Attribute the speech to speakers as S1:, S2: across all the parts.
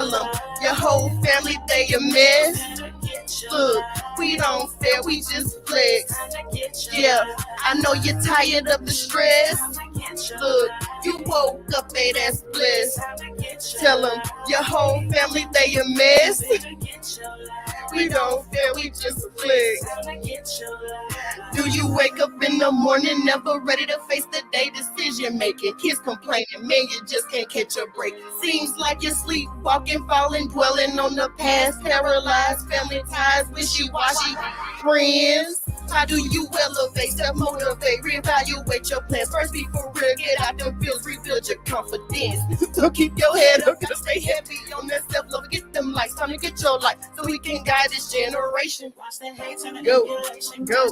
S1: Tell them your whole family they a mess. Look, we don't fair, we just flex. Yeah, I know you're tired of the stress. Look, you woke up, that's bliss. Tell them your whole family they a mess. We don't fear, we just flex. Do you wake up in the morning never ready to face the day? Decision making, kids complaining, man, you just can't catch a break. Seems like you're sleepwalking, falling, dwelling on the past, paralyzed family ties, wishy-washy friends. How do you elevate, self-motivate, reevaluate your plans? First be for real, get out them feels, rebuild your confidence. So keep your head up, gotta stay heavy on that self-love. Get them lights, time to get your light, so we can guide this generation. Go, go,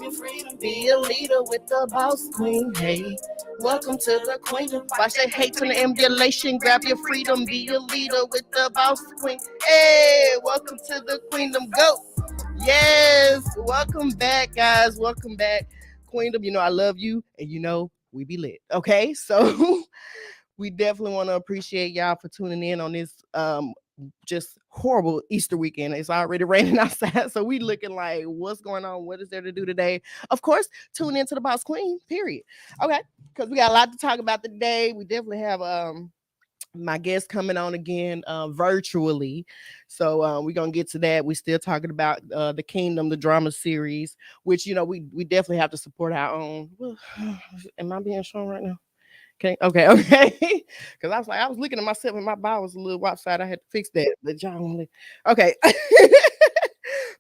S1: be a leader with the boss queen, hey. Welcome to the queen. Watch that hate turn to emulation, grab your freedom, be a leader with the boss queen. Hey, welcome to the queendom, go. Yes, welcome back, guys. Welcome back, Queendom. You know I love you, and you know we be lit. Okay, so we definitely want to appreciate y'all for tuning in on this just horrible Easter weekend. It's already raining outside, so we looking like what's going on? What is there to do today? Of course, tune into the Boss Queen. Period. Okay, because we got a lot to talk about today. We definitely have my guest coming on again virtually, so we're gonna get to that. We still talking about the Kingdom, the drama series, which you know we definitely have to support our own. Well, am I being shown right now? Okay. Because I was looking at myself and my body was a little lopsided. I had to fix that. The John. Okay.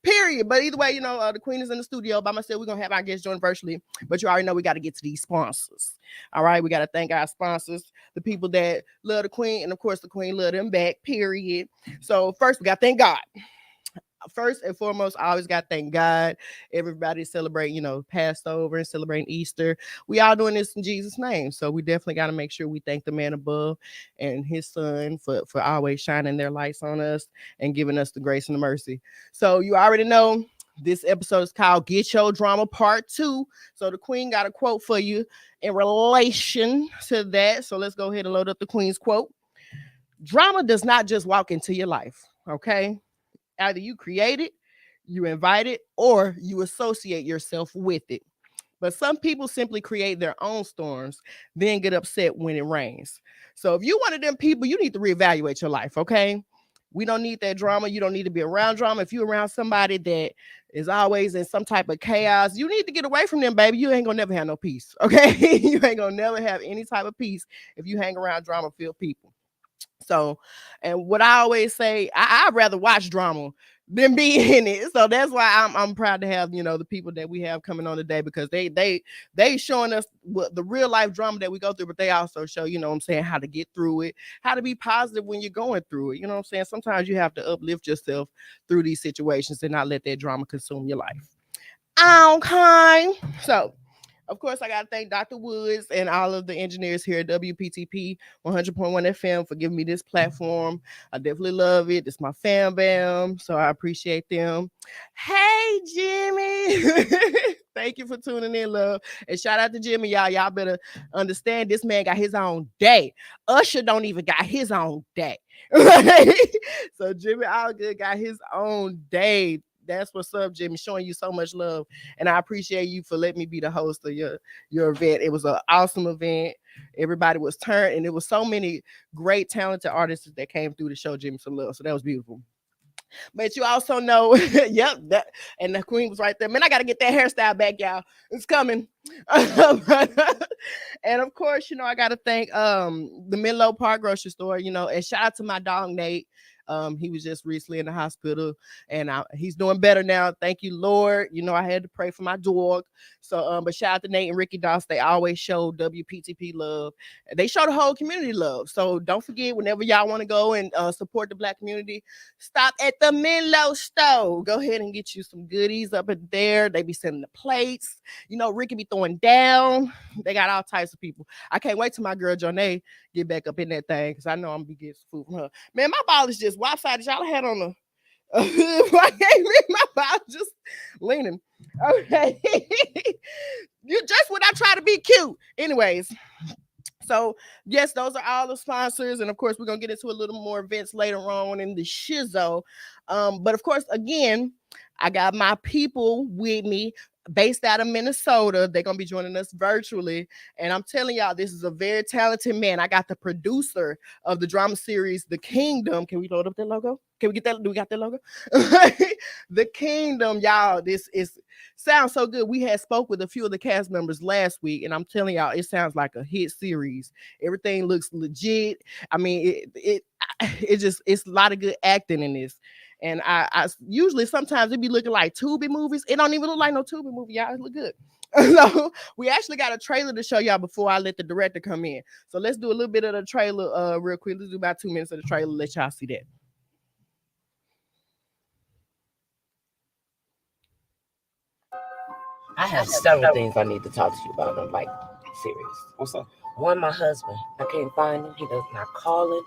S1: Period. But either way, you know, the queen is in the studio by myself. We're gonna have our guests join virtually, but you already know we got to get to these sponsors. All right, we got to thank our sponsors, the people that love the queen, and of course the queen love them back. Period. So first we got to thank God. First and foremost, I always got to thank God. Everybody celebrating, you know, Passover and celebrating Easter. We all doing this in Jesus' name. So we definitely got to make sure we thank the man above and his son for always shining their lights on us and giving us the grace and the mercy. So you already know this episode is called Get Your Drama Part 2. So the queen got a quote for you in relation to that. So let's go ahead and load up the queen's quote. Drama does not just walk into your life, okay? Either you create it, you invite it, or you associate yourself with it. But some people simply create their own storms, then get upset when it rains. So if you one of them people, you need to reevaluate your life, okay? We don't need that drama. You don't need to be around drama. If you're around somebody that is always in some type of chaos, you need to get away from them, baby. You ain't gonna never have no peace, okay? You ain't gonna never have any type of peace if you hang around drama-filled people. So, and what I always say, I'd rather watch drama than be in it. So that's why I'm proud to have, you know, the people that we have coming on today, because they showing us what the real life drama that we go through, but they also show, you know what I'm saying, how to get through it, how to be positive when you're going through it. You know what I'm saying? Sometimes you have to uplift yourself through these situations and not let that drama consume your life. Okay. So of course, I got to thank Dr. Woods and all of the engineers here at WPTP 100.1 FM for giving me this platform. I definitely love it. It's my fam bam, so I appreciate them. Hey, Jimmy. Thank you for tuning in, love. And shout out to Jimmy, y'all. Y'all better understand this man got his own day. Usher don't even got his own day. So Jimmy Allgood got his own day. That's what's up, Jimmy. Showing you so much love, and I appreciate you for letting me be the host of your event. It was an awesome event. Everybody was turned, and there was so many great, talented artists that came through to show Jimmy some love. So that was beautiful. But you also know, yep, that and the queen was right there. Man, I gotta get that hairstyle back, y'all. It's coming. And of course, you know, I gotta thank the Menlo Park grocery store, you know, and shout out to my dog Nate. He was just recently in the hospital, and he's doing better now. Thank you, Lord. You know, I had to pray for my dog. So, but shout out to Nate and Ricky Doss. They always show WPTP love. They show the whole community love. So don't forget, whenever y'all want to go and support the Black community, stop at the Menlo store. Go ahead and get you some goodies up in there. They be sending the plates. You know, Ricky be throwing down. They got all types of people. I can't wait till my girl Jonay get back up in that thing, because I know I'm gonna be getting some food from her. Man, my ball is just lopsided. Y'all had on the my ball just leaning. Okay. You just when I try to be cute. Anyways, So yes, those are all the sponsors, and of course we're gonna get into a little more events later on in the shizzo. But of course, again, I got my people with me based out of Minnesota. They're gonna be joining us virtually, and I'm telling y'all, this is a very talented man. I got the producer of the drama series The Kingdom. Can we load up that logo? Can we get that? Do we got that logo? The Kingdom, y'all. This is sounds so good. We had spoke with a few of the cast members last week, and I'm telling y'all, it sounds like a hit series. Everything looks legit. I mean, it just it's a lot of good acting in this. And I usually sometimes it be looking like Tubi movies. It don't even look like no Tubi movie, y'all. It look good. So we actually got a trailer to show y'all before I let the director come in. So let's do a little bit of the trailer real quick. Let's do about 2 minutes of the trailer. Let y'all see that.
S2: I have several things I need to talk to you about. I'm like, serious.
S3: What's up?
S2: One, my husband. I can't find him. He does not calling.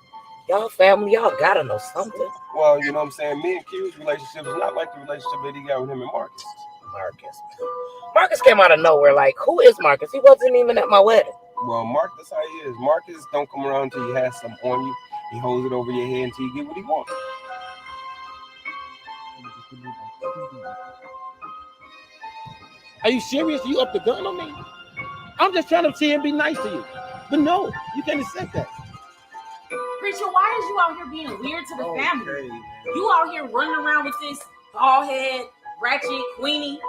S2: Y'all family, y'all gotta know something.
S3: Well, you know what I'm saying? Me and Q's relationship is not like the relationship that he got with him and Marcus.
S2: Marcus came out of nowhere. Like, who is Marcus? He wasn't even at my wedding.
S3: Well, Marcus, that's how he is. Marcus don't come around until he has something on you. He holds it over your head until you get what he wants.
S4: Are you serious? You up the gun on me? I'm just trying to see him be nice to you. But no, you can't accept that.
S5: Preacher, why is you out here being weird to the family? You out here running around with this bald head, ratchet, Queenie.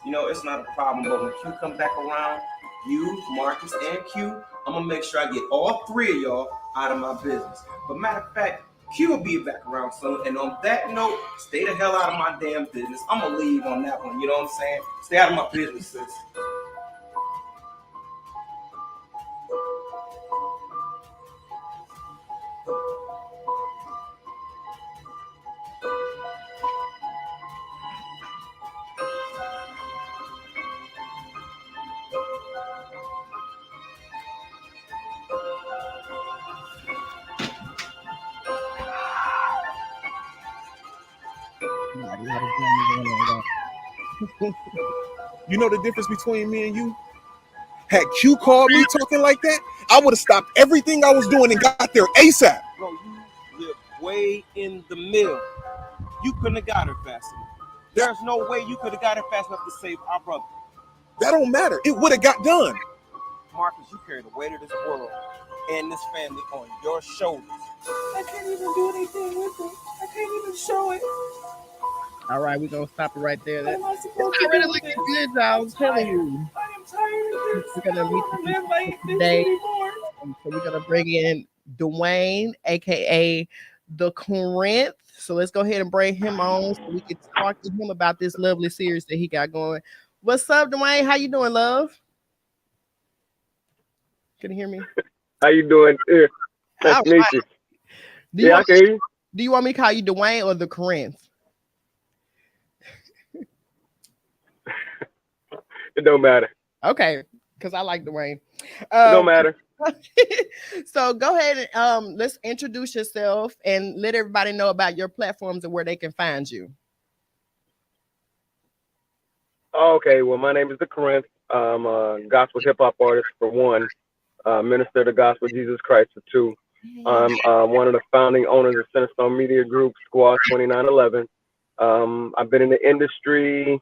S3: You know, it's not a problem, but when Q come back around, you, Marcus, and Q, I'm gonna make sure I get all three of y'all out of my business. But matter of fact, Q will be back around soon. And on that note, stay the hell out of my damn business. I'm gonna leave on that one. You know what I'm saying? Stay out of my business, sis.
S6: You know the difference between me and you? Had Q called me talking like that, I would have stopped everything I was doing and got there ASAP.
S3: Bro, you live way in the mill. You couldn't have got her fast enough. There's no way you could have got her fast enough to save our brother.
S6: That don't matter. It would have got done.
S3: Marcus, you carry the weight of this world and this family on your shoulders. I can't even do anything with it. I can't even show it.
S1: All right, we're gonna stop it right there. It's already looking good, y'all. I'm telling you.
S3: I am tired.
S1: We're gonna meet
S3: I live like this
S1: today.
S3: anymore.
S1: So we're gonna bring in Dwayne, aka the Corinth. So let's go ahead and bring him on so we can talk to him about this lovely series that he got going. What's up, Dwayne? How you doing, love? Can you hear me?
S7: How you doing? Yeah. Nice to meet you. Yeah, I can hear you.
S1: Do you want me to call you Dwayne or the Corinth?
S7: It don't matter.
S1: Okay, because I like Dwayne.
S7: It don't matter.
S1: So go ahead and let's introduce yourself and let everybody know about your platforms and where they can find you.
S7: Okay, well, my name is the Corinth. I'm a gospel hip hop artist for one, minister of the gospel of Jesus Christ for two. I'm one of the founding owners of Centerstone Media Group, Squad 2911. I've been in the industry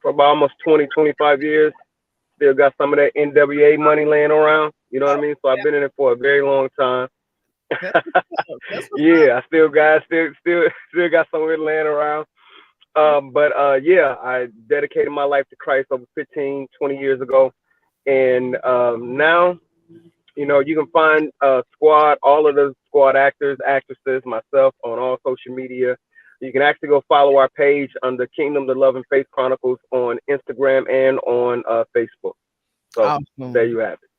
S7: for about almost 20, 25 years. Still got some of that NWA money laying around. You know what I mean? So I've been in it for a very long time. Yeah, I still got some of it laying around. Yeah, I dedicated my life to Christ over 15, 20 years ago. And now, you know, you can find Squad, all of the Squad actors, actresses, myself on all social media. You can actually go follow our page under Kingdom, the Love and Faith Chronicles on Instagram and on Facebook. So awesome. There you have it.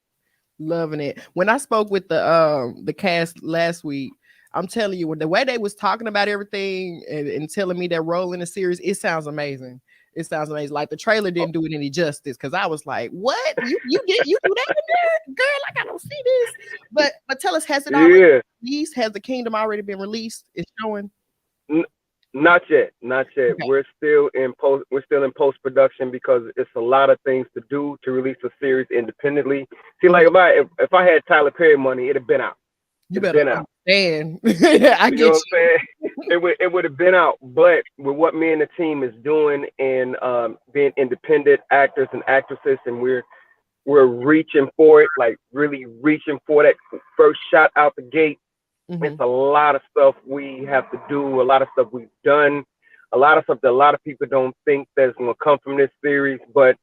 S1: Loving it. When I spoke with the cast last week, I'm telling you, the way they was talking about everything and telling me their role in the series, it sounds amazing. It sounds amazing. Like the trailer didn't do it any justice because I was like, "What? You do that in there, girl? Like I don't see this." But tell us, has it already released? Has the Kingdom already been released? It's showing.
S7: Not yet, not yet.
S1: Okay.
S7: We're still in post production because it's a lot of things to do to release a series independently. See, like if I had Tyler Perry money, it'd have been out.
S1: You
S7: It'd
S1: better
S7: been out.
S1: understand. I
S7: You
S1: get
S7: know
S1: you.
S7: what I'm saying? It would have been out. But with what me and the team is doing and being independent actors and actresses, and we're reaching for it, like really reaching for that first shot out the gate. It's a lot of stuff we have to do, a lot of stuff we've done, a lot of stuff that a lot of people don't think that's going to come from this series. But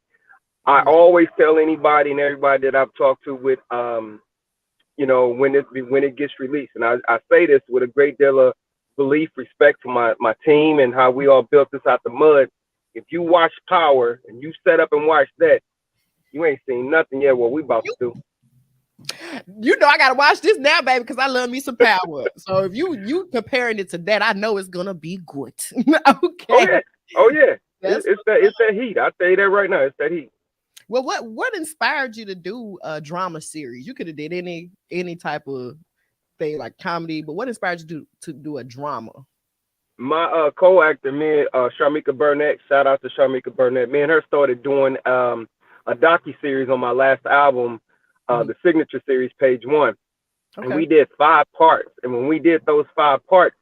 S7: I always tell anybody and everybody that I've talked to with, you know, when it gets released, and I say this with a great deal of belief, respect for my team and how we all built this out the mud. If you watch Power and you set up and watch that, you ain't seen nothing yet what we about to do.
S1: You know I gotta watch this now, baby, because I love me some Power. So if you comparing it to that, I know it's gonna be good. Okay.
S7: Oh yeah. It's that heat. I'll tell you that right now. It's that heat.
S1: Well, what inspired you to do a drama series? You could have did any type of thing like comedy, but what inspired you to do a drama?
S7: My co-actor, me and Sharmika Burnett, shout out to Sharmika Burnett. Me and her started doing a docu-series on my last album, the signature series, Page One. Okay. And we did 5 parts. And when we did those 5 parts,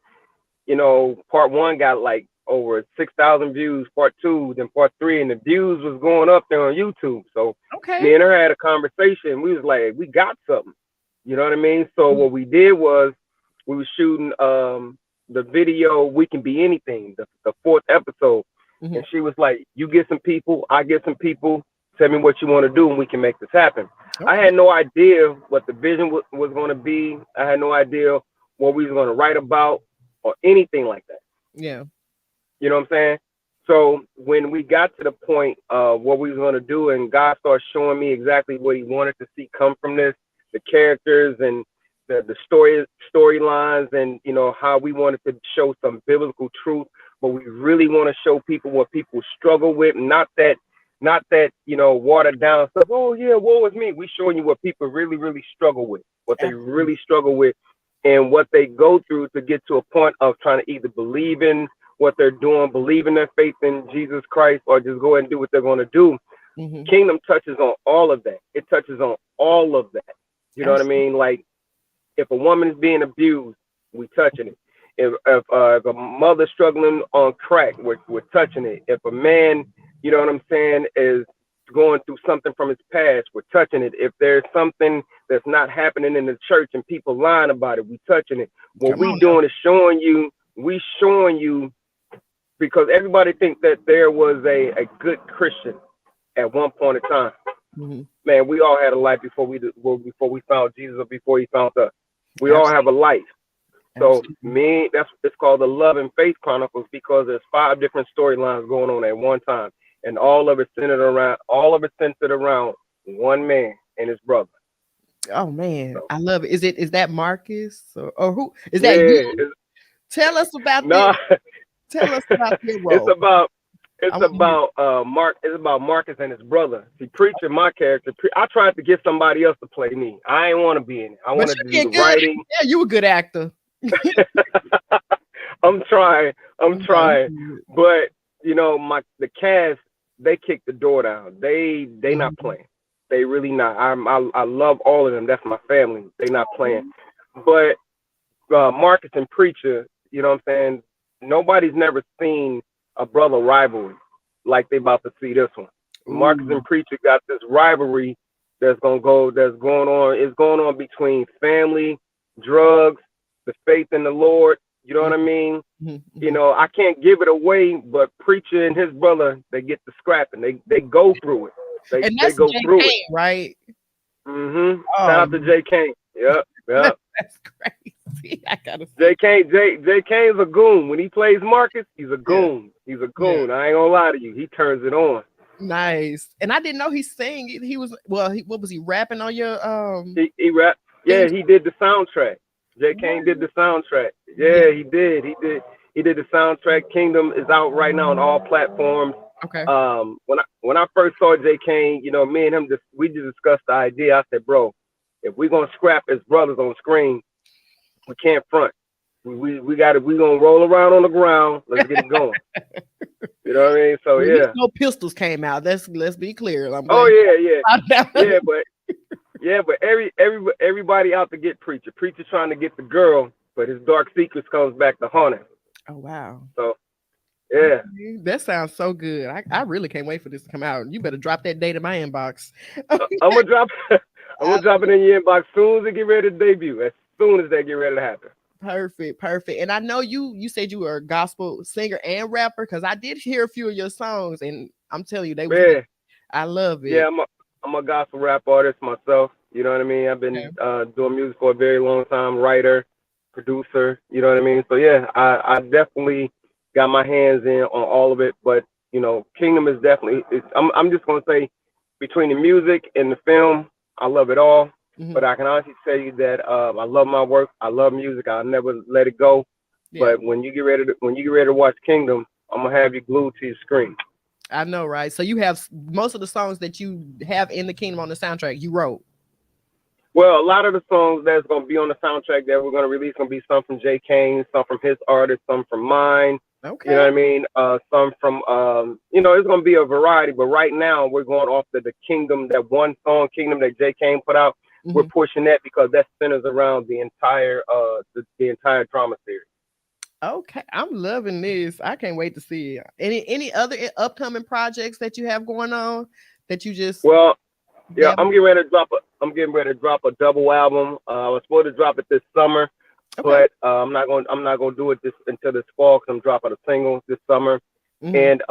S7: you know, part 1 got like over 6,000 views, part 2, then part 3, and the views was going up there on YouTube. So me and her had a conversation. We was like, we got something. You know what I mean? So what we did was we was shooting the video, We Can Be Anything, the 4th episode. And she was like, you get some people, I get some people, tell me what you want to do and we can make this happen. I had no idea what the vision was going to be. I had no idea what we was going to write about or anything like that.
S1: Yeah.
S7: You know what I'm saying? So when we got to the point of what we was going to do and God started showing me exactly what he wanted to see come from this, the characters and the storylines and, you know, how we wanted to show some biblical truth, but we really want to show people what people struggle with, not that, you know, watered down stuff. Oh yeah, woe is me. We showing you what people really, really struggle with, what they really struggle with and what they go through to get to a point of trying to either believe in what they're doing, believe in their faith in Jesus Christ, or just go ahead and do what they're going to do. Kingdom touches on all of that. It touches on all of that. You know what I mean? Like, if a woman is being abused, we touching it. If a mother struggling on crack, we're touching it. If a man, you know what I'm saying, is going through something from his past, we're touching it. If there's something that's not happening in the church and people lying about it, we touching it. What we doing is showing you, because everybody thinks that there was a good Christian at one point in time. Man, we all had a life before we found Jesus or before he found us. We all have a life. So it's called the Love and Faith Chronicles because there's 5 different storylines going on at one time, and all of it centered around one man and his brother.
S1: Oh man, so I love it. Is that Marcus or who is that? You? Tell us about that. Tell us about your role.
S7: It's about Marcus and his brother. See, Preacher, my character, I tried to get somebody else to play me. I ain't want to be in it. I wanted to do the writing.
S1: Yeah, you a good actor.
S7: I'm trying. But you know, the cast, they kicked the door down. They not playing. They really not. I love all of them. That's my family. They not playing. But Marcus and Preacher, you know what I'm saying? Nobody's never seen a brother rivalry like they about to see this one. Marcus and Preacher got this rivalry that's going on. It's going on between family, drugs, the faith in the Lord. You know what I mean? You know, I can't give it away, but Preacher and his brother, they get the scrapping. They go through it. They go through it,
S1: right?
S7: Shout out to J. Kane. Yep.
S1: That's crazy. I gotta
S7: say. J. Kane's a goon. When he plays Marcus, he's a goon. Yeah. He's a goon. Yeah. I ain't gonna lie to you. He turns it on.
S1: Nice. And I didn't know he sang. He was what was he rapping on your
S7: He rapped. Yeah, he did the soundtrack. J. Kane did the soundtrack. Yeah, he did. He did the soundtrack. Kingdom is out right now on all platforms.
S1: Okay.
S7: When I first saw J. Kane, you know, me and him we discussed the idea. I said, bro, if we're gonna scrap as brothers on screen, we can't front. We got it. We gonna roll around on the ground. Let's get it going. You know what I mean? So
S1: At
S7: yeah.
S1: least no pistols came out. Let's be clear. I'm
S7: Oh
S1: glad.
S7: yeah, but everybody out to get Preacher. Preacher trying to get the girl, but his dark secrets comes back to haunt him.
S1: Oh wow.
S7: So yeah.
S1: That sounds so good. I really can't wait for this to come out. You better drop that date in my inbox.
S7: I'm gonna drop it in your inbox soon as they get ready to debut. As soon as they get ready to happen. Perfect.
S1: And I know you said you were a gospel singer and rapper, because I did hear a few of your songs, and I'm telling you they were. I love it.
S7: Yeah, I'm a gospel rap artist myself. You know what I mean? I've been doing music for a very long time. Writer, producer. You know what I mean? So yeah, I definitely got my hands in on all of it, but you know, Kingdom is definitely. I'm just gonna say, between the music and the film, I love it all. Mm-hmm. But I can honestly tell you that I love my work. I love music. I'll never let it go. Yeah. But when you get ready to watch Kingdom, I'm gonna have you glued to your screen.
S1: I know, right? So you have most of the songs that you have in the Kingdom on the soundtrack you wrote.
S7: Well, a lot of the songs that's gonna be on the soundtrack that we're gonna release gonna be some from Jay Kane, some from his artist, some from mine. Okay. You know what I mean? Some from it's gonna be a variety. But right now we're going off the Kingdom, that one song Kingdom that Jay Kane put out. Mm-hmm. We're pushing that because that centers around the entire the entire drama series.
S1: Okay, I'm loving this. I can't wait to see it. Any other upcoming projects that you have going on that you just?
S7: Well, yeah, I'm getting ready to drop a double album. I was supposed to drop it this summer, but I'm not gonna do it until this fall, because I'm dropping a single this summer. Mm-hmm. And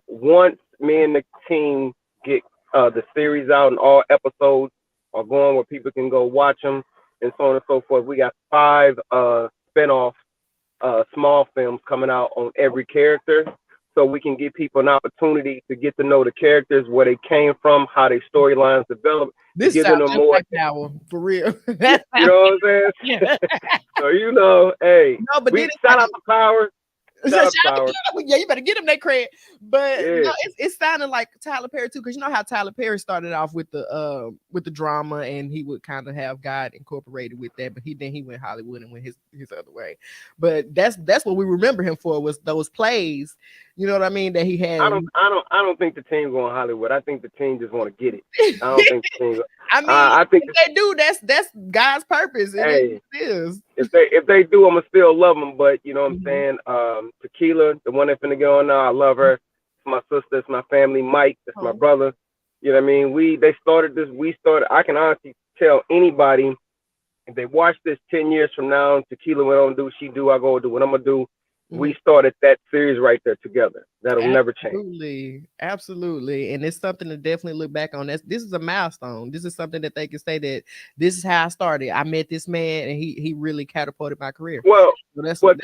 S7: once me and the team get the series out and all episodes are going where people can go watch them and so on and so forth, we got 5 spinoff small films coming out on every character, so we can give people an opportunity to get to know the characters, where they came from, how their storylines develop.
S1: This sounds just more like Power, for real.
S7: You know what I'm saying? Yeah. So hey, no, but shout out to Power.
S1: Yeah, you better get him that credit. But no, it's sounding like Tyler Perry too, because you know how Tyler Perry started off with the drama, and he would kind of have God incorporated with that, but then he went Hollywood and went his other way. But that's what we remember him for, was those plays. You know what I mean? That he had.
S7: I don't think the team's going Hollywood. I think the team just want to get it. I don't think the team.
S1: I think if they do, that's God's purpose. It is.
S7: If they do, I'ma still love them. But you know what I'm saying? Tequila, the one that's finna go on now, I love her. It's my sister, it's my family. Mike, that's my brother. You know what I mean? They started this. I can honestly tell anybody, if they watch this 10 years from now, Tequila, what I'm gonna do, she do, I go do what I'm gonna do. We started that series right there together. That'll never change.
S1: Absolutely. And it's something to definitely look back on. This is a milestone. This is something that they can say that this is how I started. I met this man and he really catapulted my career.
S7: Well, so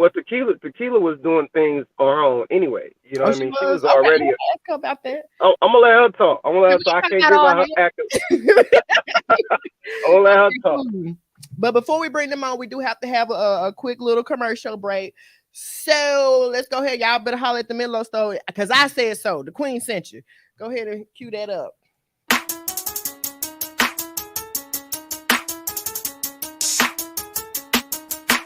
S7: Tequila was doing things on her own anyway. You know what I mean? She was already.
S1: Ask her about that.
S7: I'm gonna let her talk. I can't give her acting. I'm gonna let her talk.
S1: But before we bring them on, we do have to have a quick little commercial break. So let's go ahead. Y'all better holler at the Menlo store, because I said so. The Queen sent you. Go ahead and cue that up.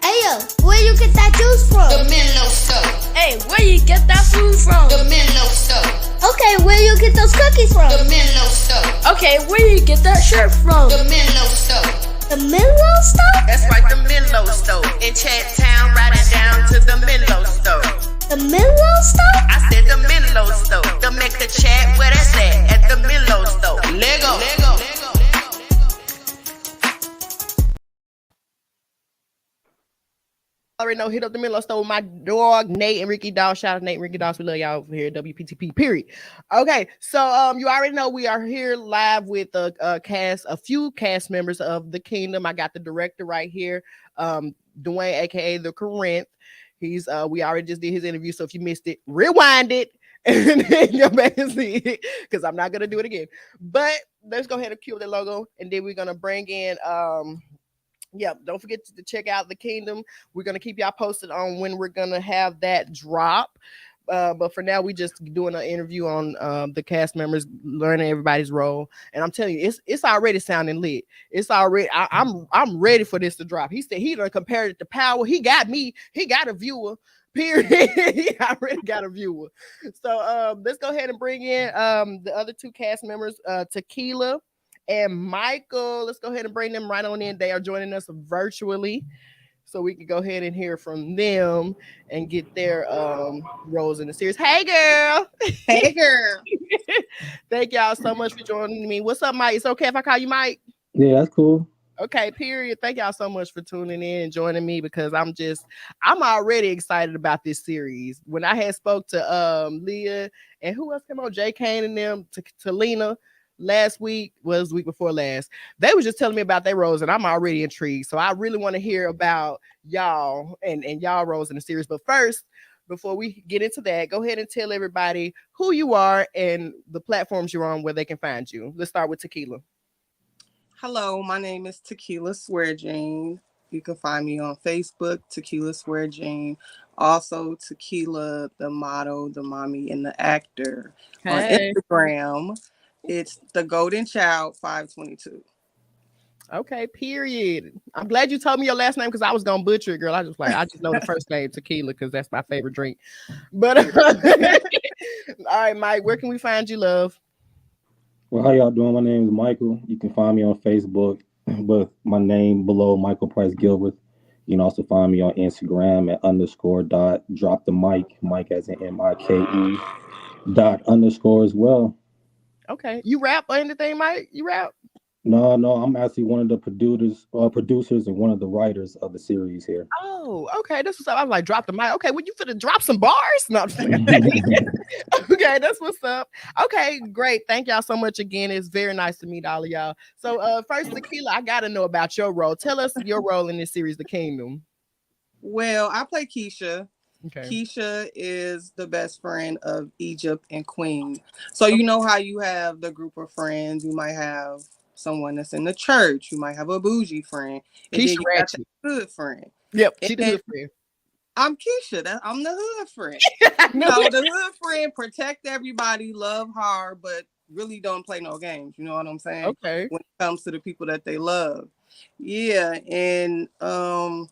S8: Hey, yo, where you get that juice from?
S9: The Menlo store.
S8: Hey, where you get that food from?
S9: The Menlo store.
S8: Okay, where you get those cookies from?
S9: The Menlo store.
S8: Okay, where you get that shirt from?
S9: The Menlo store.
S8: The Menlo store?
S9: That's right, the Menlo store. In Chattown, riding down to the Menlo store.
S8: The Menlo store?
S9: I said the Menlo store. To make the chat where that's at the Menlo store. Lego.
S1: Already know, hit up the Menlo store with my dog Nate and Ricky Dawes. Shout out to Nate and Ricky Dawes. We love y'all over here at WPTP, period. Okay, so you already know we are here live with a few cast members of The Kingdom. I got the director right here, Dwayne, aka the Corinth. He's we already just did his interview, so if you missed it, rewind it and then go back and see it, because I'm not gonna do it again. But let's go ahead and cue the logo, and then we're gonna bring in don't forget to check out The Kingdom. We're going to keep y'all posted on when we're going to have that drop. But for now, we just doing an interview on the cast members, learning everybody's role. And I'm telling you, it's already sounding lit. It's already I'm ready for this to drop. He said he done compared it to Power. He got me. He got a viewer. Period. He already got a viewer. So let's go ahead and bring in the other two cast members, Tequila and Michael. Let's go ahead and bring them right on in. They are joining us virtually, so we can go ahead and hear from them and get their roles in the series. Hey, girl.
S10: Hey, girl.
S1: Thank y'all so much for joining me. What's up, Mike? It's okay if I call you Mike?
S11: Yeah, that's cool.
S1: Okay, period. Thank y'all so much for tuning in and joining me, because I'm already excited about this series. When I had spoke to Leah and who else came on, Jay Kane and them, to Lena last week, was the week before last, they was just telling me about their roles, and I'm already intrigued. So I really want to hear about y'all and y'all roles in the series. But first, before we get into that, go ahead and tell everybody who you are and the platforms you're on where they can find you. Let's start with Tequila.
S10: Hello, my name is Tequila Swear Jane. You can find me on Facebook, Tequila Swear Jane. Also, Tequila, the model, the mommy, and the actor.
S1: Hey.
S10: On Instagram, it's the Golden Child 522.
S1: Okay, period. I'm glad you told me your last name, because I was gonna butcher it, girl. I just know the first name, Tequila, because that's my favorite drink. But all right, Mike, where can we find you, love?
S11: Well, how y'all doing? My name is Michael. You can find me on Facebook with my name below, Michael Price Gilbert. You can also find me on Instagram at _drop the mic, Mike as in MIKE __ as well.
S1: Okay, you rap or anything, Mike? You rap?
S11: No, I'm actually one of the producers and one of the writers of the series here.
S1: Oh, okay. That's what's up. I was like, drop the mic. Okay, well, you finna drop some bars? No, I'm just saying. Okay, that's what's up. Okay, great. Thank y'all so much again. It's very nice to meet all of y'all. So first, Tequila, I gotta know about your role. Tell us your role in this series, The Kingdom.
S10: Well, I play Keisha.
S1: Okay.
S10: Keisha is the best friend of Egypt and Queen. So you know how you have the group of friends. You might have someone that's in the church. You might have a bougie friend. And
S1: Keisha
S10: then you got
S1: Ratchet.
S10: the hood friend.
S1: Yep,
S10: And
S1: she the
S10: then
S1: hood friend.
S10: I'm Keisha. I'm the hood friend. You know, the hood friend protect everybody, love hard, but really don't play no games. You know what I'm saying?
S1: Okay.
S10: When it comes to the people that they love. Yeah, and I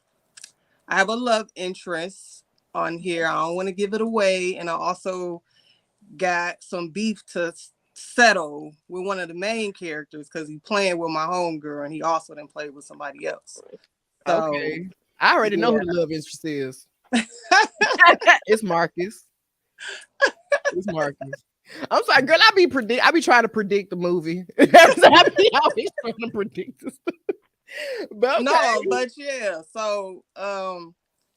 S10: have a love interest on here. I don't want to give it away, and I also got some beef to settle with one of the main characters because he's playing with my homegirl, and he also didn't play with somebody else. So,
S1: Okay. I already know who the love interest is. It's Marcus. It's Marcus. I'm sorry, girl. I be trying to predict the movie. I be always trying to predict this. But okay.
S10: No, but yeah. So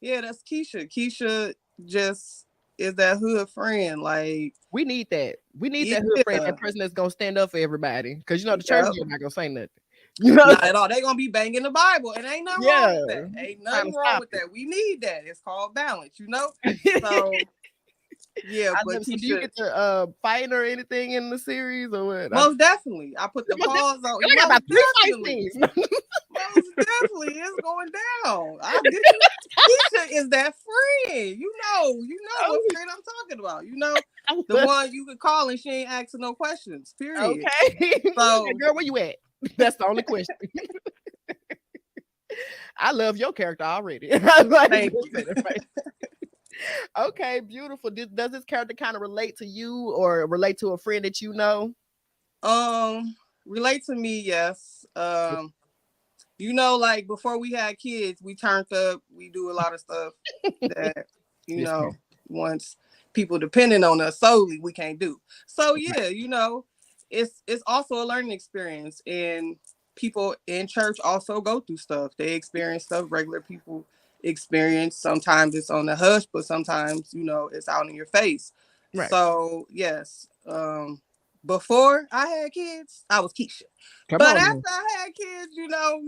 S10: yeah, that's Keisha. Keisha just is that hood friend. Like,
S1: we need that. We need that hood friend, that person that's gonna stand up for everybody. Because you know the church is not gonna say nothing. You know,
S10: not at all. They gonna be banging the Bible, and ain't nothing wrong with that. Ain't nothing wrong with that. We need that. It's called balance, you know. So yeah, but
S1: Keisha, do you get to fight or anything in the series or what?
S10: Most definitely. I put the pause on.
S1: I got about 3 fight scenes.
S10: Most definitely, it's going down. Keisha is that friend. You know what friend I'm talking about. You know, the one you could call and she ain't asking no questions. Period.
S1: Okay.
S10: So,
S1: girl, where you at? That's the only question. I love your character already.
S10: Thank you.
S1: Okay, beautiful. Does this character kind of relate to you or relate to a friend that you know?
S10: Relate to me, yes. You know, like before we had kids, we turned up. We do a lot of stuff that, you know, once people depending on us solely, we can't do. So yeah, you know, it's also a learning experience, and people in church also go through stuff. They experience stuff regular people experience. Sometimes it's on the hush, but sometimes, you know, it's out in your face. Right. So yes, before I had kids, I was Keisha. But after I had kids, you know,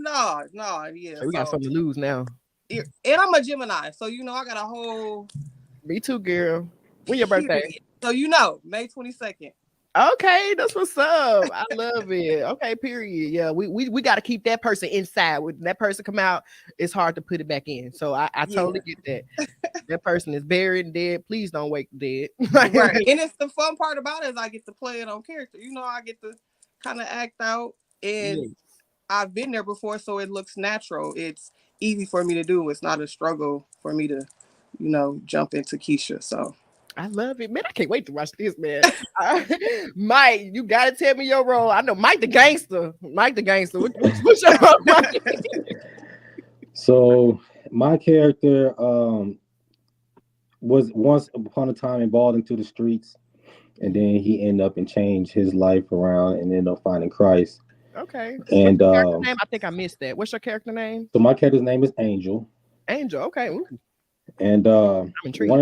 S10: yeah.
S1: So we got something to lose now.
S10: And I'm a Gemini, so you know I got a whole.
S1: Me too, girl. When your birthday?
S10: So you know, May 22nd.
S1: Okay, that's what's up. I love it. Okay, period. Yeah, we got to keep that person inside. When that person come out, it's hard to put it back in. So I
S10: Yeah.
S1: totally get that. That person is buried and dead. Please don't wake dead.
S10: Right. And it's the fun part about it is I get to play it on character. I get to kind of act out, and
S1: Yes.
S10: I've been there before, so it looks natural. It's easy for me to do. It's not a struggle for me to, jump into Keisha. So
S1: I love it, man. I can't wait to watch this, man. Mike, you gotta tell me your role. I know Mike the gangster. Mike the gangster. What's your role, Mike?
S11: So my character was once upon a time involved into the streets, and then he ended up and changed his life around and ended up finding Christ.
S1: Okay.
S11: And
S1: What's your character name? I think I missed that. What's your character name?
S11: so my character's name is Angel.
S1: Angel. Okay. Ooh,
S11: And
S1: I'm intrigued.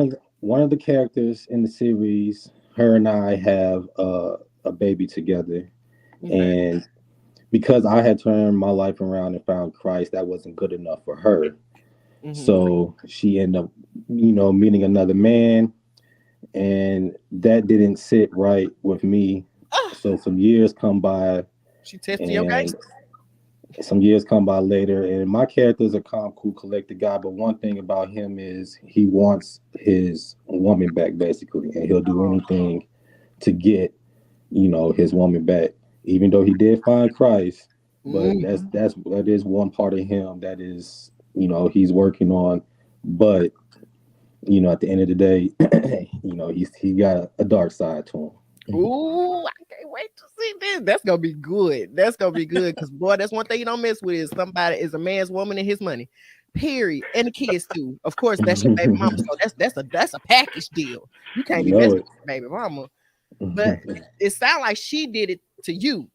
S11: one of the characters in the series, her and I have a baby together.
S1: Okay.
S11: And because I had turned my life around and found Christ, that wasn't good enough for her.
S1: Mhm.
S11: So she ended up, meeting another man, and that didn't sit right with me. So some years come by,
S1: She tested your
S11: and
S1: gangster.
S11: some years come by later, and my character is a calm, cool, collected guy. But one thing about him is he wants his woman back, basically, and he'll do anything to get, his woman back. Even though he did find Christ, but that is one part of him that is, he's working on. But at the end of the day, he got a dark side to him.
S1: Ooh, I can't wait to see this. That's gonna be good. That's gonna be good because boy, that's one thing you don't mess with is somebody is a man's woman and his money. Period. And the kids too. Of course, that's your baby mama. So that's a package deal. You can't be messing with your baby mama. But it sounds like she did it to you.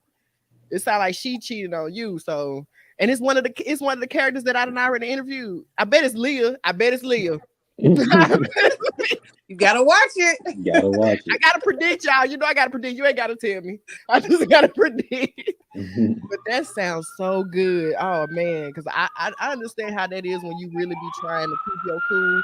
S1: It sounds like she cheated on you. So, and it's one of the characters that I done already interviewed. I bet it's Leah.
S10: you gotta watch it.
S1: I gotta predict y'all. I gotta predict. You ain't gotta tell me. I just gotta predict. But that sounds so good. Oh man, because I understand how that is when you really be trying to keep your cool,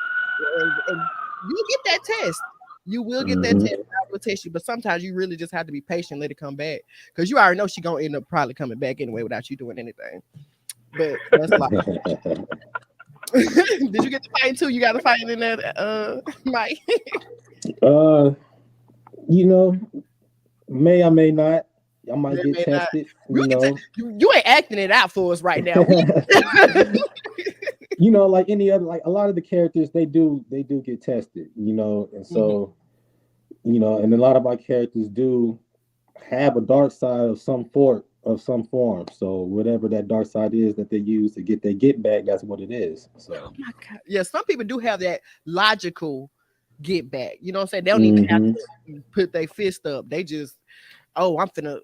S1: and you get that test. You will get that test. I will test you, but sometimes you really just have to be patient, let it come back, because you already know she gonna end up probably coming back anyway without you doing anything. But that's like. Did you get the fight too? You got the fight in that, Mike?
S11: May I may not. I might get tested.
S1: You ain't acting it out for us right now.
S11: Like any other, like a lot of the characters, they do get tested. And so, and a lot of my characters do have a dark side of some form. So whatever that dark side is that they use to get their get back, that's what it is. So
S1: oh my God. Yeah, some people do have that logical get back. You know what I'm saying? They don't even have to put their fist up. They just, I'm finna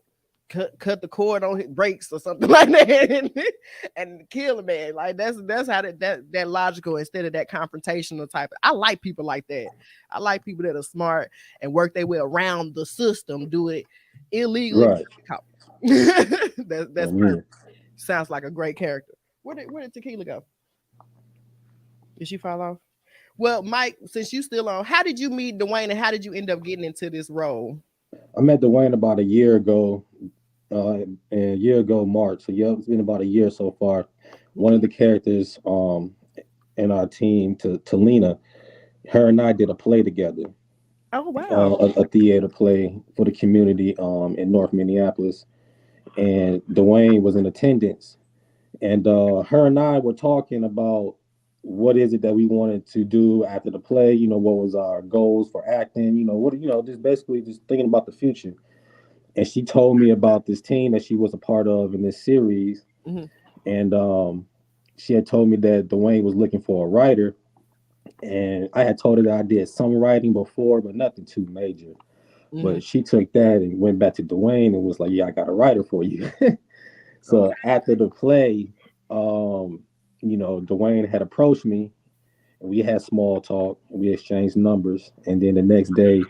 S1: cut the cord on his brakes or something like that and kill a man. Like that's how that logical instead of that confrontational type. I like people like that. I like people that are smart and work their way around the system, do it illegally.
S11: Right.
S1: That's perfect. Sounds like a great character. Where did Tequila go? Did she fall off? Well, Mike, since you still on, how did you meet Dwayne and how did you end up getting into this role?
S11: I met Dwayne about a year ago, March. So yeah, it's been about a year so far. One of the characters in our team, to Lena, her and I did a play together.
S1: Oh wow!
S11: A theater play for the community in North Minneapolis. And Dwayne was in attendance, and her and I were talking about what is it that we wanted to do after the play. What was our goals for acting? Just basically just thinking about the future. And she told me about this team that she was a part of in this series, and she had told me that Dwayne was looking for a writer, and I had told her that I did some writing before, but nothing too major. But she took that and went back to Dwayne and was like, yeah, I got a writer for you. So after the play, Dwayne had approached me and we had small talk. We exchanged numbers. And then the next day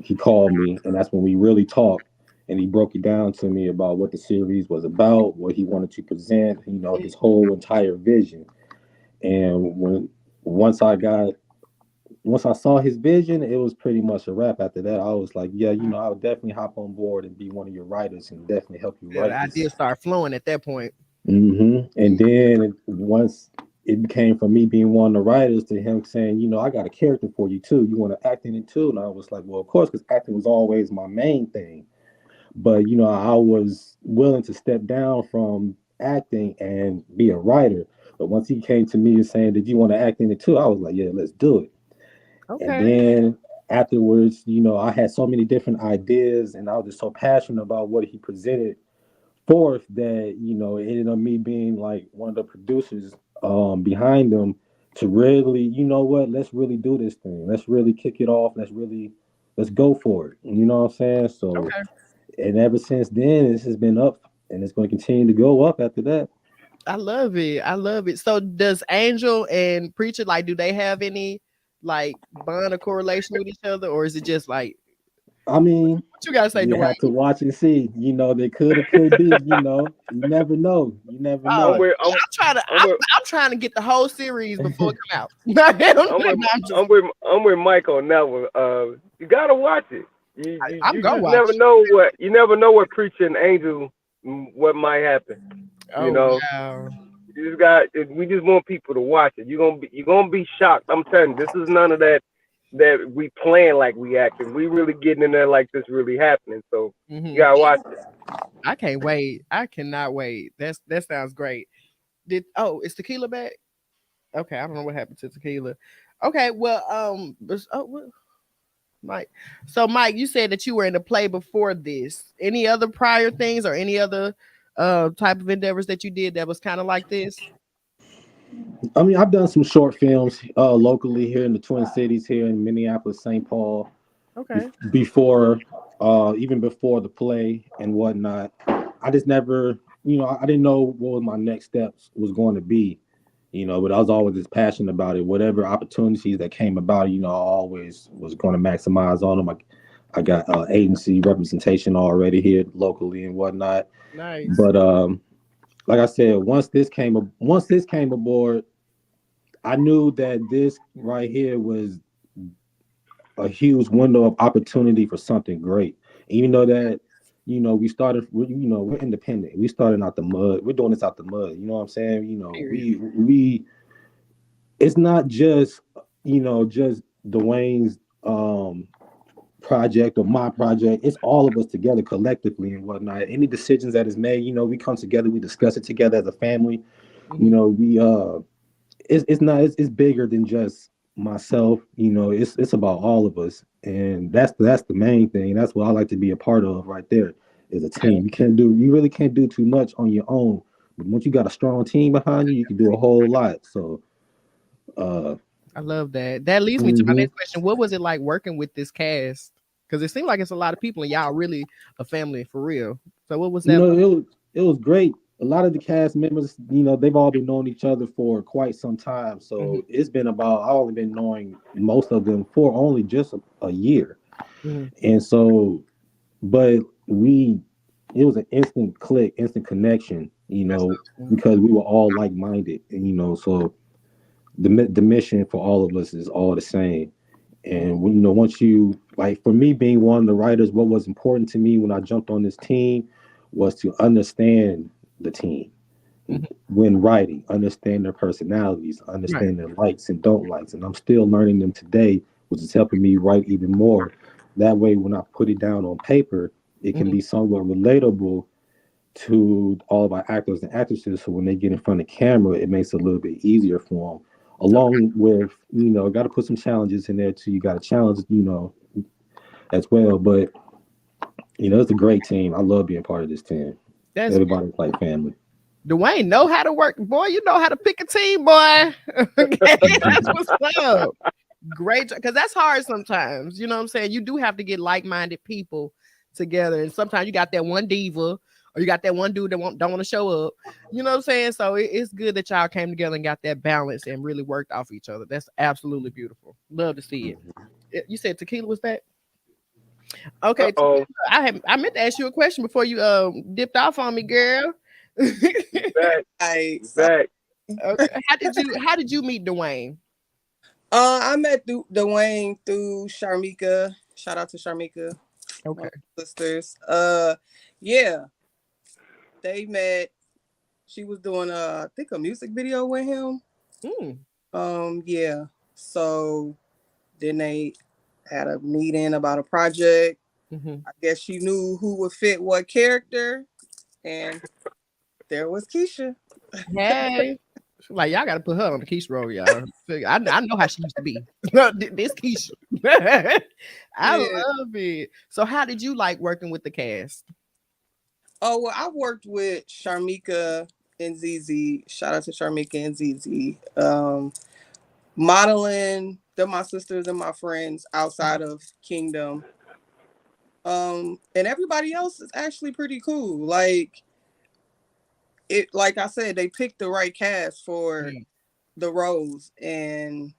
S11: he called me, and that's when we really talked. And he broke it down to me about what the series was about, what he wanted to present, his whole entire vision. And once I got once I saw his vision, it was pretty much a wrap. After that, I was like, yeah, I would definitely hop on board and be one of your writers and definitely help you
S1: Yeah, the
S11: write
S1: idea
S11: this.
S1: start flowing at that point.
S11: And then once it became from me being one of the writers to him saying, I got a character for you too. You want to act in it too? And I was like, well, of course, because acting was always my main thing. But I was willing to step down from acting and be a writer. But once he came to me and saying, did you want to act in it too? I was like, yeah, let's do it. And
S1: Okay.
S11: then afterwards, I had so many different ideas and I was just so passionate about what he presented forth that, it ended up me being like one of the producers behind them to really, what, let's really do this thing. Let's really kick it off. Let's go for it. You know what I'm saying? So,
S1: Okay.
S11: and ever since then, this has been up and it's going to continue to go up after that.
S1: I love it. I love it. So does Angel and Preacher, like, do they have any like bond or correlation with each other, or is it just like
S11: I mean,
S1: what you gotta say,
S11: you
S1: Dwayne?
S11: have to watch and see. They could be. You never know. You never
S1: Oh,
S11: know.
S1: I'm trying to get the whole series before it come out.
S7: I'm with Mike on that one. You gotta watch it. You
S1: gonna
S7: just
S1: watch
S7: never
S1: it.
S7: know what Preacher and Angel, what might happen.
S1: Oh, wow.
S7: We just want people to watch it. You're gonna be shocked. I'm telling you, this is none of that we playing like we acting. We really getting in there like this really happening. So you gotta watch it.
S1: I can't wait. I cannot wait. That sounds great. Is Tequila back? Okay, I don't know what happened to Tequila. Okay, well, Mike. So Mike, you said that you were in a play before this. Any other prior things or any other type of endeavors that you did that was kind of like this?
S11: I mean, I've done some short films locally here in the Twin Cities, here in Minneapolis, St. Paul.
S1: Okay.
S11: Before, even before the play and whatnot, I just never, I didn't know what my next steps was going to be, but I was always just passionate about it. Whatever opportunities that came about, I always was going to maximize on them. I got agency representation already here locally and whatnot.
S1: Nice.
S11: But like I said, once this came aboard, I knew that this right here was a huge window of opportunity for something great. Even though that, we started, we're independent. We started out the mud. We're doing this out the mud. You know what I'm saying? We it's not just, just Dwayne's project or my project. It's all of us together collectively and whatnot. Any decisions that is made, we come together, we discuss it together as a family. It's bigger than just myself. It's about all of us, and that's the main thing. That's what I like to be a part of right there, is a team. You really can't do too much on your own, but once you got a strong team behind you, you can do a whole lot. So
S1: I love that. That leads me to my next question. What was it like working with this cast? Because it seemed like it's a lot of people and y'all really a family for real. So what was that like?
S11: It was great. A lot of the cast members, they've all been knowing each other for quite some time. So it's been I've only been knowing most of them for only just a year. And so, but it was an instant click, instant connection, because we were all like-minded. And, so the mission for all of us is all the same. And, once you, like, for me being one of the writers, what was important to me when I jumped on this team was to understand the team when writing, understand their personalities, understand their likes and don't likes. And I'm still learning them today, which is helping me write even more. That way, when I put it down on paper, it can be somewhat relatable to all of our actors and actresses. So when they get in front of camera, it makes it a little bit easier for them. Along with, got to put some challenges in there too. You got to challenge, as well. But, it's a great team. I love being part of this team. Everybody's like family.
S1: Dwayne know how to work, boy. You know how to pick a team, boy. That's what's up. Great, because that's hard sometimes. You know what I'm saying? You do have to get like-minded people together, and sometimes you got that one diva, or you got that one dude that don't want to show up. You know what I'm saying? So it's good that y'all came together and got that balance and really worked off each other. That's absolutely beautiful. Love to see it. You said Tequila was back? Okay. Tequila, I meant to ask you a question before you dipped off on me, girl.
S7: Back.
S1: Okay. How did you meet Dwayne?
S10: I met Dwayne through Sharmika. Shout out to Sharmika.
S1: Okay.
S10: Sisters. Yeah, they met. She was doing I think a music video with him. Yeah. So then they had a meeting about a project. I guess she knew who would fit what character, and there was Keisha.
S1: Hey. Like, y'all gotta put her on the Keisha role, y'all. I know how she used to be. This Keisha. I love it. So how did you like working with the cast?
S10: Oh, well, I worked with Sharmika and ZZ. Shout out to Sharmika and ZZ. Modeling, they're my sisters and my friends outside of Kingdom. And everybody else is actually pretty cool. Like I said, they picked the right cast for the roles, and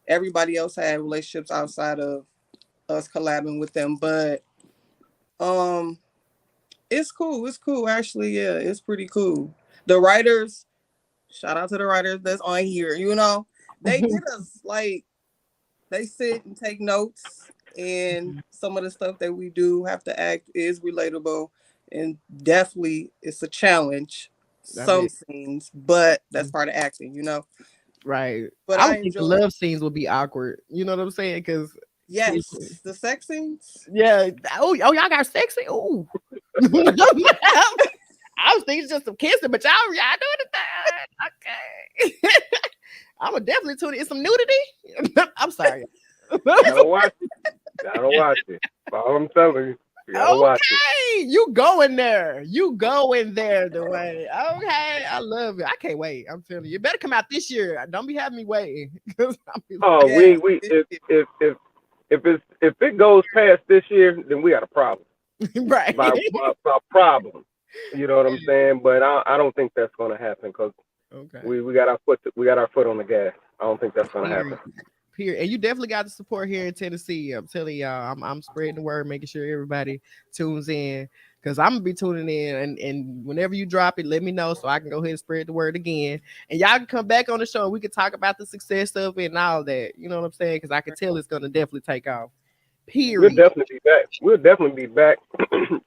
S10: everybody else had relationships outside of us collabing with them. But it's cool. It's cool. Actually, yeah, it's pretty cool. The writers, shout out to the writers that's on here, they get us, like, they sit and take notes, and some of the stuff that we do have to act is relatable, and definitely it's a challenge. Some scenes, but that's part of acting,
S1: Right.
S10: But
S1: I
S10: I
S1: would think the
S10: enjoy
S1: love scenes would be awkward. You know what I'm saying? Because
S10: yes, the sex scenes.
S1: Yeah. Oh, y'all got sexy. Oh. I was thinking just some kissing, but y'all doing it. Okay. I'm gonna definitely tune in. Some nudity. I'm sorry.
S7: Gotta watch it. Gotta watch it. All I'm telling you. You gotta watch it.
S1: You going there. You going there, Dwayne. Okay. I love it. I can't wait. I'm telling you. You better come out this year. Don't be having me waiting.
S7: Oh, if it goes past this year, then we got a problem.
S1: Right.
S7: By problem. You know what I'm saying? But I don't think that's gonna happen because we got our foot on the gas. I don't think that's gonna happen.
S1: Here, and you definitely got the support here in Tennessee. I'm telling y'all, I'm spreading the word, making sure everybody tunes in, because I'm gonna be tuning in, and whenever you drop it, let me know so I can go ahead and spread the word again, and y'all can come back on the show and we can talk about the success of it and all that. You know what I'm saying? Because I can tell it's gonna definitely take off. Period.
S7: We'll definitely be back. We'll definitely be back.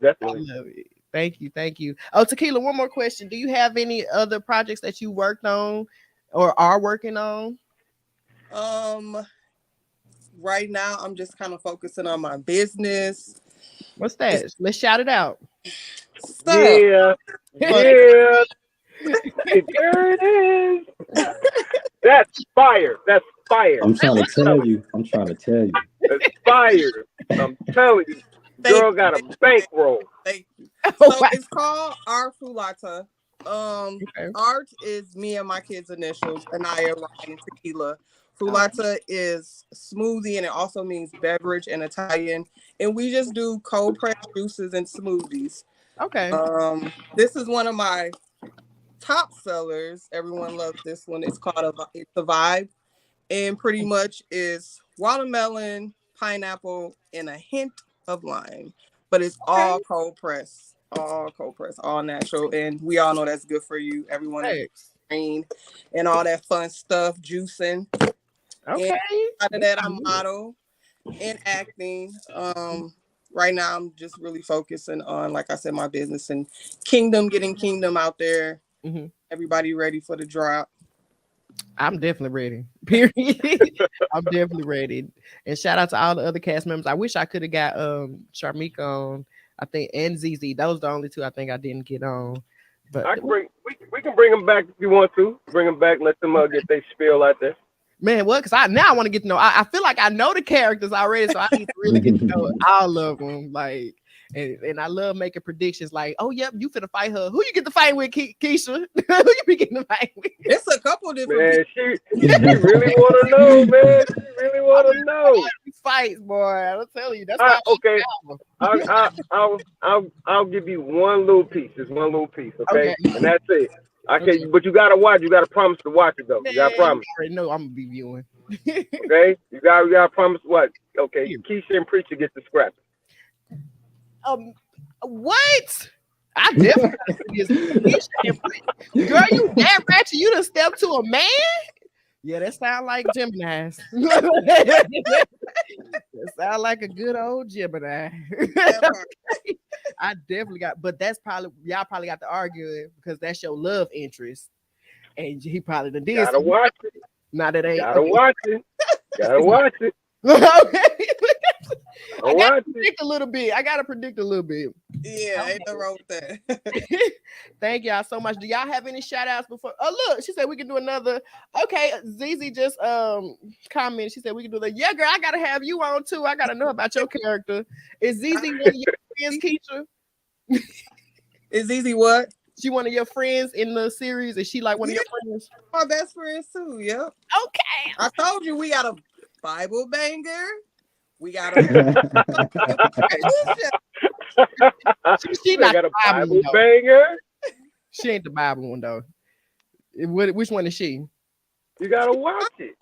S7: Definitely.
S1: I love it. Thank you. Oh, Tequila, one more question. Do you have any other projects that you worked on or are working on?
S10: Right now I'm just kind of focusing on my business.
S1: What's that? Let's shout it out.
S7: Yeah. There it is. That's fire.
S11: I'm trying to tell you.
S7: That's fire. I'm telling you. Girl got a bankroll.
S10: Thank you. So it's called Art Fulata. Art is me and my kids' initials, Anaya, Ryan, and Tequila. Fulata is smoothie, and it also means beverage in Italian. And we just do cold pressed juices and smoothies.
S1: Okay.
S10: This is one of my top sellers. Everyone loves this one. It's called It's a Vibe, and pretty much is watermelon, pineapple, and a hint of lime. But it's all cold press, all natural, and we all know that's good for you. Everyone and all that fun stuff, juicing.
S1: Okay.
S10: And out of that, I model and acting. Right now, I'm just really focusing on, like I said, my business and getting Kingdom out there. Everybody ready for the drop?
S1: I'm definitely ready. Period. I'm definitely ready. And shout out to all the other cast members. I wish I could have got Sharmika on, I think, and ZZ. Those are the only two I think I didn't get on. But
S7: we can bring them back if you want to. Bring them back, let them get their spiel out there.
S1: Man, what? Because I want to get to know. I feel like I know the characters already, so I need to really get to know all of them. Like, and I love making predictions. Like, oh yep, you finna fight her. Who you get to fight with, Keisha? Who you be getting to fight with?
S10: It's a couple different.
S7: Man, she really want to know, man. She really want to know.
S1: Fights, boy. I'm telling you, that's
S7: okay. I'll give you one little piece. Just one little piece, okay? And that's it. But you gotta watch. You gotta promise to watch it though. You gotta promise.
S1: I already know I'm gonna be viewing.
S7: Okay, you gotta promise what? Okay, Keisha and Preacher get the scrap.
S1: What? I definitely Girl, you that ratchet? You done stepped to a man? Yeah, that sound like Gemini's. That sound like a good old Gemini. I definitely got, but that's probably y'all probably got to argue it because that's your love interest, and he probably done did.
S7: Gotta watch it.
S1: Not that ain't
S7: Gotta
S1: okay.
S7: watch it. Gotta watch it.
S1: Okay. I gotta
S7: Watch it.
S1: predict a little bit. I gotta predict a little bit.
S10: Yeah, ain't no wrong with that.
S1: Thank y'all so much. Do y'all have any shout outs before? Oh, look, she said we can do another. Okay, Zizi just commented. She said we can do the yeah, girl. I gotta have you on too. I gotta know about your character. Is Zizi one of your friends, Keisha?
S10: Is Zizi what?
S1: She one of your friends in the series? Is she like one of your friends?
S10: My best friends too. Yep.
S1: Okay.
S10: I told you we got a Bible banger. We got a
S1: she not
S7: got a
S1: Bible
S7: Bible
S1: though.
S7: banger.
S1: She ain't the Bible one though. Which one is she?
S7: You gotta watch it.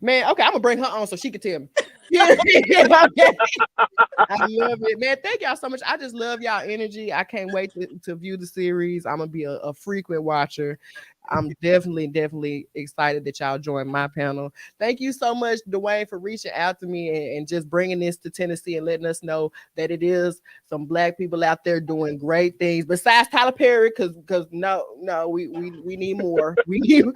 S1: Man, okay, I'm gonna bring her on so she can tell me. Yeah, okay. I love it, man. Thank y'all so much. I just love y'all energy. I can't wait to view the series. I'm gonna be a frequent watcher. I'm definitely excited that y'all joined my panel. Thank you so much, Dwayne, for reaching out to me and just bringing this to Tennessee and letting us know that it is some Black people out there doing great things besides Tyler Perry. Because no, we need more. We need more.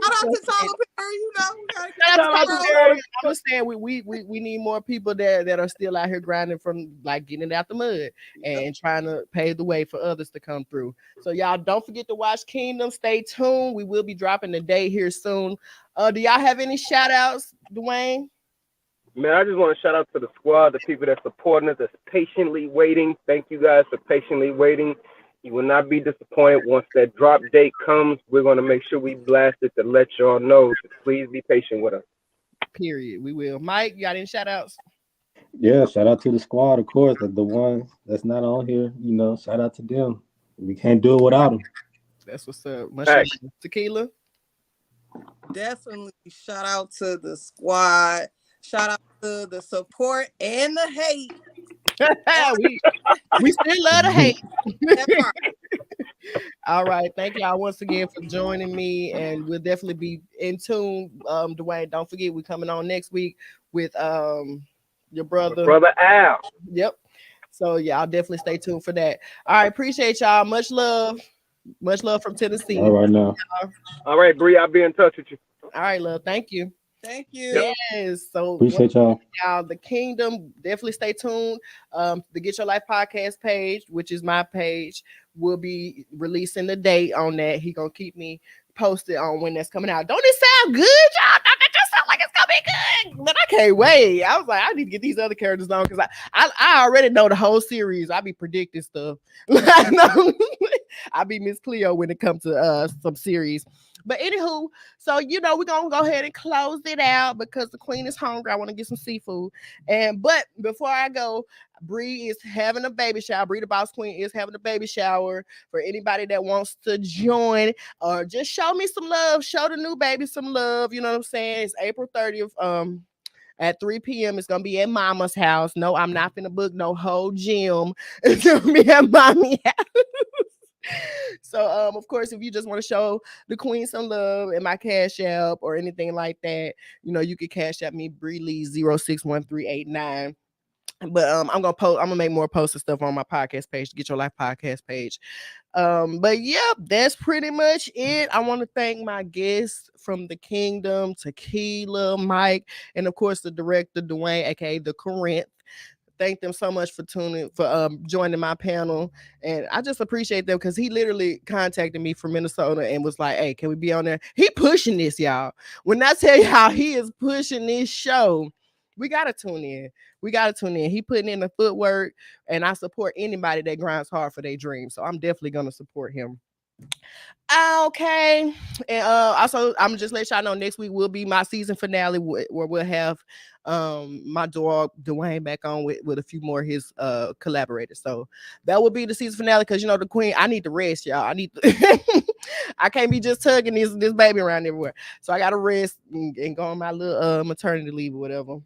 S10: Shout out to Tyler Perry, you know.
S1: Shout out to Tyler Perry. I'm just saying we need more people that are still out here grinding from like getting it out the mud and trying to pave the way for others to come through. So y'all don't forget to watch Kingdom. Stay tuned. We will be dropping the day here soon. Do y'all have any shout outs, Dwayne?
S7: Man, I just want to shout out to the squad, the people that's supporting us, that's patiently waiting. Thank you guys for patiently waiting. You will not be disappointed. Once that drop date comes, we're going to make sure we blast it to let y'all know. So please be patient with us.
S1: Period. We will. Mike, you got any shout outs?
S11: Yeah, shout out to the squad, of course. The ones that's not on here, shout out to them. We can't do it without them.
S1: That's what's up. Much love. Tequila.
S10: Definitely shout out to the squad. Shout out to the support and the hate.
S1: we still love the hate. All right. Thank y'all once again for joining me. And we'll definitely be in tune. Dwayne, don't forget we're coming on next week with your brother.
S7: Brother Al.
S1: Yep. So yeah, I'll definitely stay tuned for that. All right, appreciate y'all. Much love. Much love from Tennessee.
S11: All right now.
S7: All right, Bree, I'll be in touch with you.
S1: All right, love. Thank you.
S10: Thank you.
S1: Yes. So
S11: appreciate y'all.
S1: The Kingdom. Definitely stay tuned. The Get Your Life podcast page, which is my page, will be releasing the date on that. He gonna keep me posted on when that's coming out. Don't it sound good, y'all? Don't that just sound like it's gonna be good? But I can't wait. I was like, I need to get these other characters on because I already know the whole series. I be predicting stuff. I be Miss Cleo when it comes to some series. But anywho, so we're gonna go ahead and close it out because the queen is hungry. I want to get some seafood. But before I go, Bree is having a baby shower. Bree the Boss Queen is having a baby shower for anybody that wants to join or just show me some love. Show the new baby some love. You know what I'm saying? It's April 30th. At 3 p.m. It's gonna be at Mama's house. No, I'm not gonna book no whole gym. It's gonna be at Mommy's house. So of course, if you just want to show the queen some love in my Cash App or anything like that, you can Cash App me Bree Lee 061389. But I'm gonna make more posts and stuff on my podcast page, Get Your Life podcast page. But yeah, that's pretty much it. I want to thank my guests from the Kingdom, Tequila, Mike, and of course the director Dwayne, aka the Corinth. Thank them so much for joining my panel, and I just appreciate them because he literally contacted me from Minnesota and was like, "Hey, can we be on there?" He pushing this, y'all. When I tell you how he is pushing this show, we gotta tune in. He putting in the footwork, and I support anybody that grinds hard for their dreams. So I'm definitely gonna support him. Okay, and also I'm just let y'all know next week will be my season finale where we'll have my dog Dwayne back on with a few more of his collaborators. So that will be the season finale because the queen. I need to rest, y'all. I need to. I can't be just tugging this baby around everywhere. So I gotta rest and go on my little maternity leave or whatever.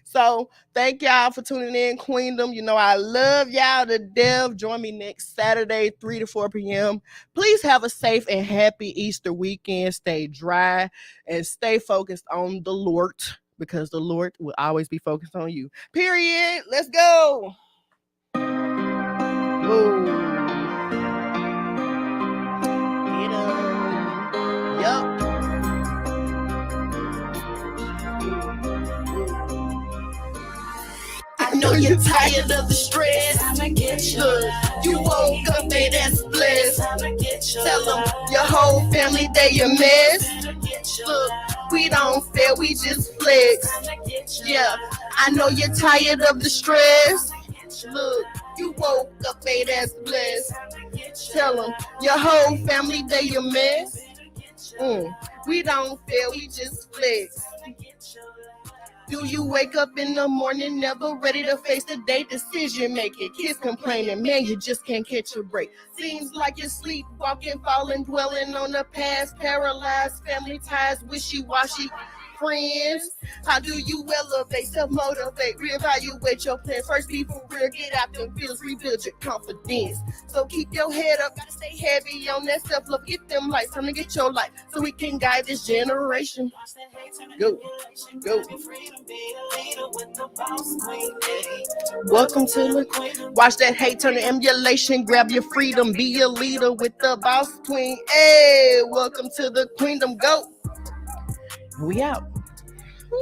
S1: So thank y'all for tuning in, Queendom. You know I love y'all to death. Join me next Saturday, 3 to 4 p.m. Please have a safe and happy Easter weekend. Stay dry and stay focused on the Lord, because the Lord will always be focused on you. Period. Let's go. Whoa. Get 'em. Yup.
S9: I know you're tired of the stress. Look, you woke up, they that's blessed. Tell them your whole family they a mess. Look, we don't fail, we just flex. Yeah, I know you're tired of the stress. Look, you woke up, they that's blessed. Tell them your whole family they a mess. We don't fail, we just flex. Do you wake up in the morning never ready to face the day? Decision making, kids complaining, man, you just can't catch a break. Seems like you're sleepwalking, falling, dwelling on the past, paralyzed family ties, wishy-washy friends. How do you elevate, self-motivate, reevaluate your plan? First be for real, get out them feels, rebuild your confidence. So keep your head up, gotta stay heavy on that self-love, get them lights, time to get your light so we can guide this generation. Go, go. Welcome to the watch that hate turn to emulation, grab your freedom, be a leader with the boss queen. Hey, welcome to the Queendom. Go. We out. Woo.